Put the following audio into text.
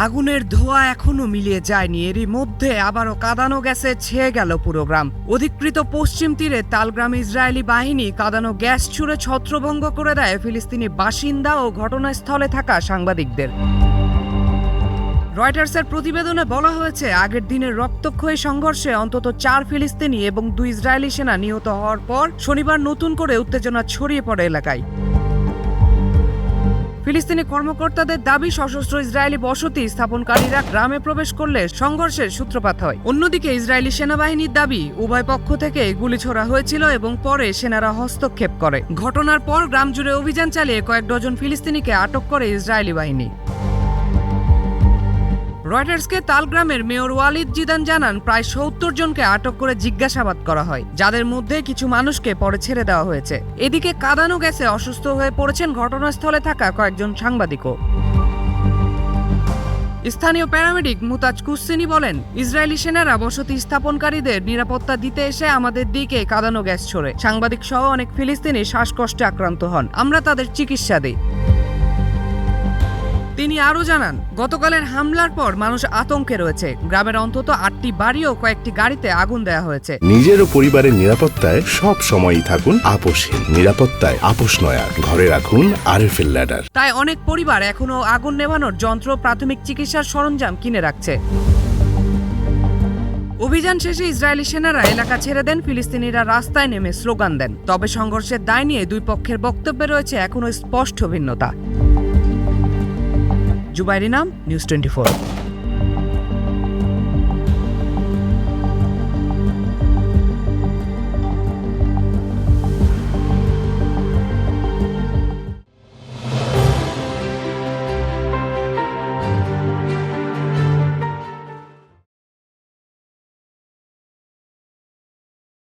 আগুনের ধোঁয়া এখনো মিলিয়ে যায়নি, এরই মধ্যে আবারও কাঁদানো গ্যাসে ছেয়ে গেল পুরো গ্রাম। অধিকৃত পশ্চিম তীরে তালগ্রামে ইসরায়েলি বাহিনী কাঁদানো গ্যাস ছুড়ে ছত্রভঙ্গ করে দেয় ফিলিস্তিনি বাসিন্দা ও ঘটনাস্থলে থাকা সাংবাদিকদের। রয়টার্সের প্রতিবেদনে বলা হয়েছে, আগের দিনের রক্তক্ষয়ী সংঘর্ষে অন্তত 4 ফিলিস্তিনি এবং 2 ইসরায়েলি সেনা নিহত হওয়ার পর শনিবার নতুন করে উত্তেজনা ছড়িয়ে পড়ে এলাকায়। ফিলিস্তিনি কর্মকর্তাদের দাবি, সশস্ত্র ইসরায়েলি বসতি স্থাপনকারীরা গ্রামে প্রবেশ করলে সংঘর্ষের সূত্রপাত হয়। অন্যদিকে ইসরায়েলি সেনাবাহিনীর দাবি, উভয় পক্ষ থেকে গুলি ছোড়া হয়েছিল এবং পরে সেনারা হস্তক্ষেপ করে। ঘটনার পর গ্রাম জুড়ে অভিযান চালিয়ে কয়েক ডজন ফিলিস্তিনিকে আটক করে ইসরায়েলি বাহিনী। রয়টার্সকে তালগ্রামের মেয়র ওয়ালিদ জিদান জানান, প্রায় 70 জনকে আটক করে জিজ্ঞাসাবাদ করা হয়, যাদের মধ্যে কিছু মানুষকে পরে ছেড়ে দেওয়া হয়েছে। এদিকে কাঁদানো গ্যাসে অসুস্থ হয়ে পড়েছেন ঘটনাস্থলে থাকা কয়েকজন সাংবাদিকও। স্থানীয় প্যারামেডিক মুতাজ কুসিনি বলেন, ইসরায়েলি সেনারা বসতি স্থাপনকারীদের নিরাপত্তা দিতে এসে আমাদের দিকে কাঁদানো গ্যাস ছোড়ে। সাংবাদিক সহ অনেক ফিলিস্তিনি শ্বাসকষ্টে আক্রান্ত হন, আমরা তাদের চিকিৎসা দিই। তিনি আরও জানান, গতকালের হামলার পর মানুষ আতঙ্কে রয়েছে। গ্রামের অন্তত 8টি বাড়ি ও কয়েকটি গাড়িতে আগুন দেওয়া হয়েছে। নিজের ও পরিবারের নিরাপত্তায় সব সময়ই থাকুন আপোষহীন। নিরাপত্তায় আপোষ নয়, ঘরে রাখুন আরএফএল ল্যাডার। তাই অনেক পরিবার এখনো আগুন নেভানোর যন্ত্র, প্রাথমিক চিকিৎসার সরঞ্জাম কিনে রাখছে। অভিযান শেষে ইসরায়েলি সেনারা এলাকা ছেড়ে দেন, ফিলিস্তিনিরা রাস্তায় নেমে স্লোগান দেন। তবে সংঘর্ষের দায় নিয়ে দুই পক্ষের বক্তব্যে রয়েছে এখনো স্পষ্ট ভিন্নতা। জুবাইর ইনাম, নিউজ 24।